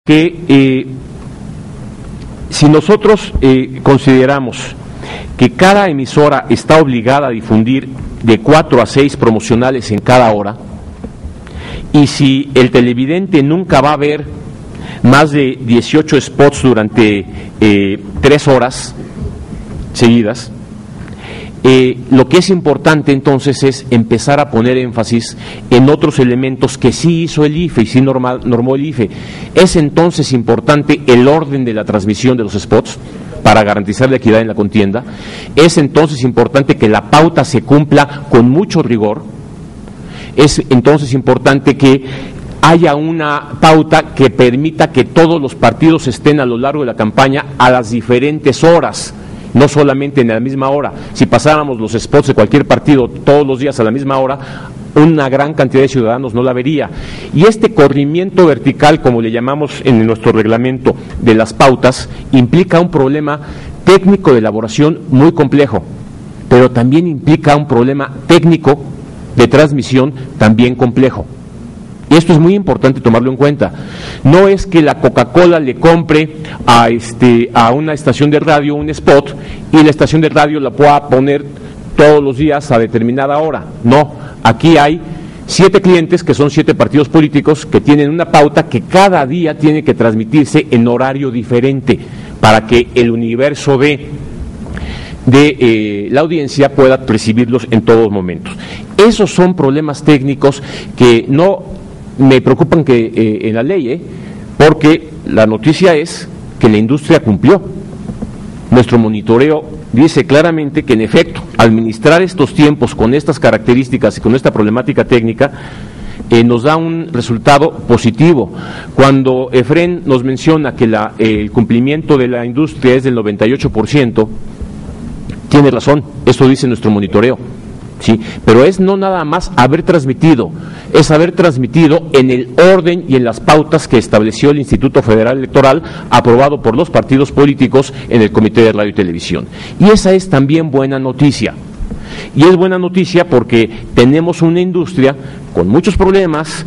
que si nosotros consideramos que cada emisora está obligada a difundir de 4 a 6 promocionales en cada hora, y si el televidente nunca va a ver más de 18 spots durante 3 horas seguidas, lo que es importante entonces es empezar a poner énfasis en otros elementos que sí hizo el IFE y sí normó el IFE. Es entonces importante el orden de la transmisión de los spots para garantizar la equidad en la contienda. Es entonces importante que la pauta se cumpla con mucho rigor. Es entonces importante que haya una pauta que permita que todos los partidos estén a lo largo de la campaña a las diferentes horas, no solamente en la misma hora. Si pasáramos los spots de cualquier partido todos los días a la misma hora, una gran cantidad de ciudadanos no la vería. Y este corrimiento vertical, como le llamamos en nuestro reglamento, de las pautas, implica un problema técnico de elaboración muy complejo, pero también implica un problema técnico de transmisión también complejo. Y esto es muy importante tomarlo en cuenta. No es que la Coca-Cola le compre a una estación de radio un spot y la estación de radio la pueda poner todos los días a determinada hora. No, aquí hay 7 clientes que son 7 partidos políticos que tienen una pauta que cada día tiene que transmitirse en horario diferente para que el universo de la audiencia pueda percibirlos en todos momentos. Esos son problemas técnicos que no me preocupan que en la ley, porque la noticia es que la industria cumplió. Nuestro monitoreo dice claramente que en efecto, administrar estos tiempos con estas características y con esta problemática técnica nos da un resultado positivo. Cuando Efren nos menciona que el cumplimiento de la industria es del 98%, tiene razón, esto dice nuestro monitoreo. Sí, pero es no nada más haber transmitido, es haber transmitido en el orden y en las pautas que estableció el Instituto Federal Electoral, aprobado por los partidos políticos en el Comité de Radio y Televisión. Y esa es también buena noticia. Y es buena noticia porque tenemos una industria con muchos problemas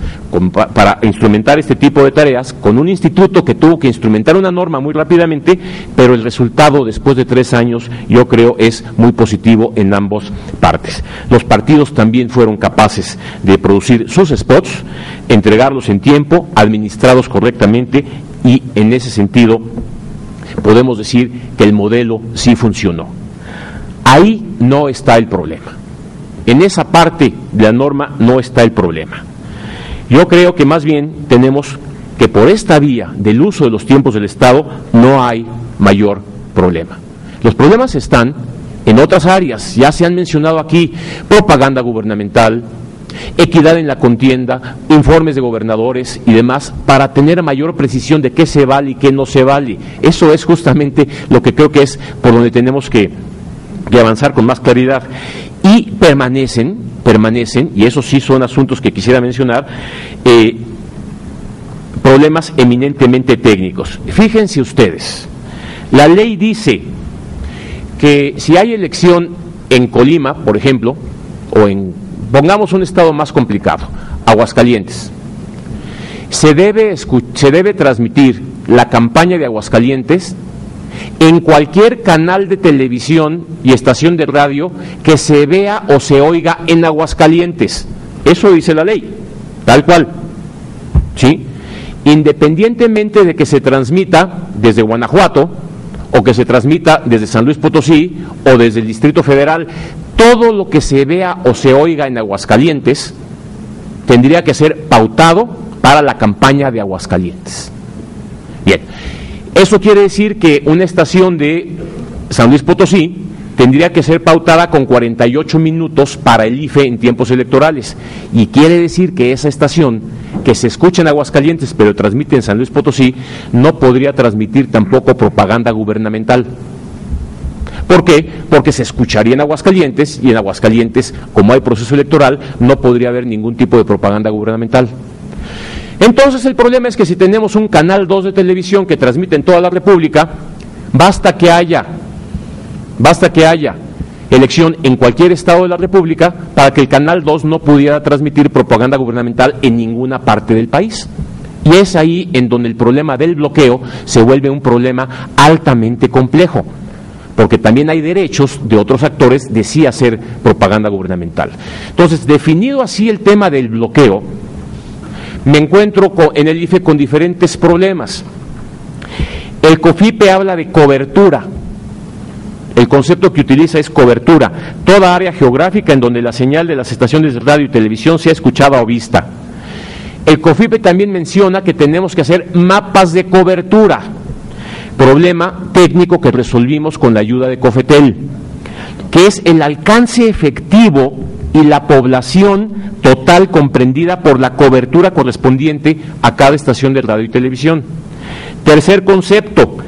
para instrumentar este tipo de tareas, con un instituto que tuvo que instrumentar una norma muy rápidamente, pero el resultado después de 3 años yo creo es muy positivo en ambas partes. Los partidos también fueron capaces de producir sus spots, entregarlos en tiempo, administrados correctamente, y en ese sentido podemos decir que el modelo sí funcionó. Ahí no está el problema. En esa parte de la norma no está el problema. Yo creo que más bien tenemos que por esta vía del uso de los tiempos del Estado no hay mayor problema. Los problemas están en otras áreas, ya se han mencionado aquí: propaganda gubernamental, equidad en la contienda, informes de gobernadores y demás, para tener mayor precisión de qué se vale y qué no se vale. Eso es justamente lo que creo que es por donde tenemos que avanzar con más claridad. Y permanecen, y esos sí son asuntos que quisiera mencionar, problemas eminentemente técnicos. Fíjense ustedes, la ley dice que si hay elección en Colima, por ejemplo, pongamos un estado más complicado, Aguascalientes, se debe transmitir la campaña de Aguascalientes en cualquier canal de televisión y estación de radio que se vea o se oiga en Aguascalientes. Eso dice la ley, tal cual, ¿sí? Independientemente de que se transmita desde Guanajuato, o que se transmita desde San Luis Potosí, o desde el Distrito Federal, todo lo que se vea o se oiga en Aguascalientes tendría que ser pautado para la campaña de Aguascalientes. Bien. Eso quiere decir que una estación de San Luis Potosí tendría que ser pautada con 48 minutos para el IFE en tiempos electorales, y quiere decir que esa estación, que se escucha en Aguascalientes pero transmite en San Luis Potosí, no podría transmitir tampoco propaganda gubernamental. ¿Por qué? Porque se escucharía en Aguascalientes, y en Aguascalientes, como hay proceso electoral, no podría haber ningún tipo de propaganda gubernamental. Entonces el problema es que si tenemos un canal 2 de televisión que transmite en toda la República, basta que haya elección en cualquier estado de la República para que el canal 2 no pudiera transmitir propaganda gubernamental en ninguna parte del país. Y es ahí en donde el problema del bloqueo se vuelve un problema altamente complejo, porque también hay derechos de otros actores de sí hacer propaganda gubernamental. Entonces, definido así el tema del bloqueo, me encuentro en el IFE con diferentes problemas. El COFIPE habla de cobertura. El concepto que utiliza es cobertura, toda área geográfica en donde la señal de las estaciones de radio y televisión sea escuchada o vista. El COFIPE también menciona que tenemos que hacer mapas de cobertura, problema técnico que resolvimos con la ayuda de COFETEL, que es el alcance efectivo y la población total comprendida por la cobertura correspondiente a cada estación de radio y televisión. Tercer concepto,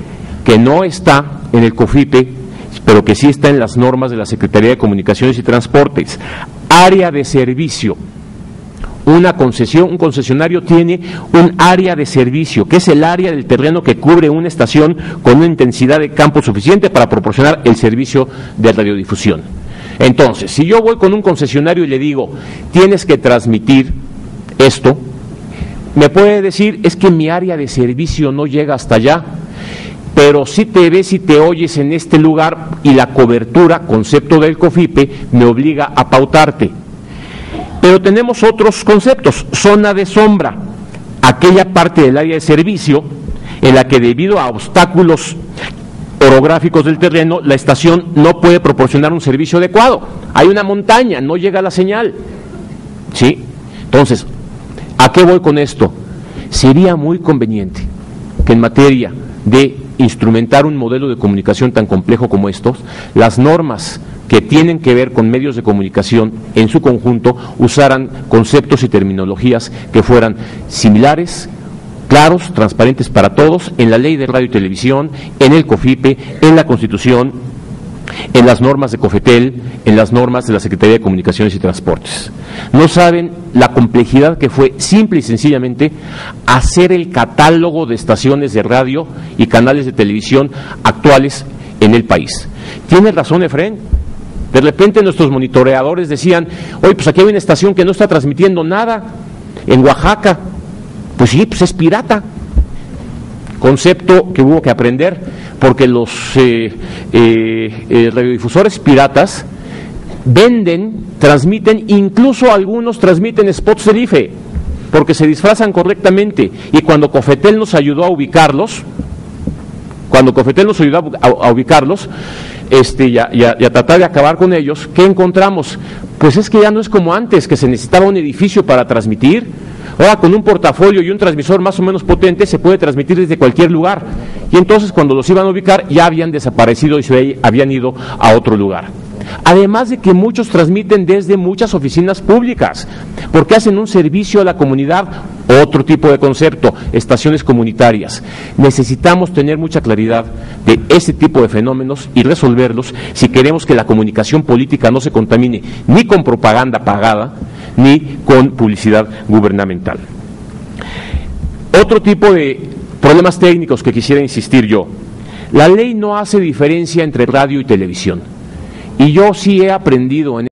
que no está en el COFIPE, pero que sí está en las normas de la Secretaría de Comunicaciones y Transportes, área de servicio. Una concesión, un concesionario tiene un área de servicio, que es el área del terreno que cubre una estación con una intensidad de campo suficiente para proporcionar el servicio de radiodifusión. Entonces, si yo voy con un concesionario y le digo, tienes que transmitir esto, me puede decir, es que mi área de servicio no llega hasta allá, pero si te ves y te oyes en este lugar y la cobertura, concepto del COFIPE, me obliga a pautarte. Pero tenemos otros conceptos, zona de sombra, aquella parte del área de servicio en la que debido a obstáculos orográficos del terreno, la estación no puede proporcionar un servicio adecuado. Hay una montaña, no llega la señal. ¿Sí? Entonces, ¿a qué voy con esto? Sería muy conveniente que en materia de instrumentar un modelo de comunicación tan complejo como estos, las normas que tienen que ver con medios de comunicación en su conjunto usaran conceptos y terminologías que fueran similares, claros, transparentes para todos, en la Ley de Radio y Televisión, en el COFIPE, en la Constitución, en las normas de COFETEL, en las normas de la Secretaría de Comunicaciones y Transportes. No saben la complejidad que fue simple y sencillamente hacer el catálogo de estaciones de radio y canales de televisión actuales en el país. Tiene razón Efraín. De repente nuestros monitoreadores decían, oye, pues aquí hay una estación que no está transmitiendo nada, en Oaxaca. Pues sí, pues es pirata. Concepto que hubo que aprender, porque los radiodifusores piratas venden, transmiten, incluso algunos transmiten spots del IFE, porque se disfrazan correctamente. Y cuando COFETEL nos ayudó a ubicarlos, y a tratar de acabar con ellos, ¿qué encontramos? Pues es que ya no es como antes, que se necesitaba un edificio para transmitir. Ahora con un portafolio y un transmisor más o menos potente se puede transmitir desde cualquier lugar. Y entonces cuando los iban a ubicar ya habían desaparecido y se habían ido a otro lugar. Además de que muchos transmiten desde muchas oficinas públicas, porque hacen un servicio a la comunidad, otro tipo de concepto, estaciones comunitarias. Necesitamos tener mucha claridad de ese tipo de fenómenos y resolverlos si queremos que la comunicación política no se contamine ni con propaganda pagada, ni con publicidad gubernamental. Otro tipo de problemas técnicos que quisiera insistir yo. La ley no hace diferencia entre radio y televisión. Y yo sí he aprendido en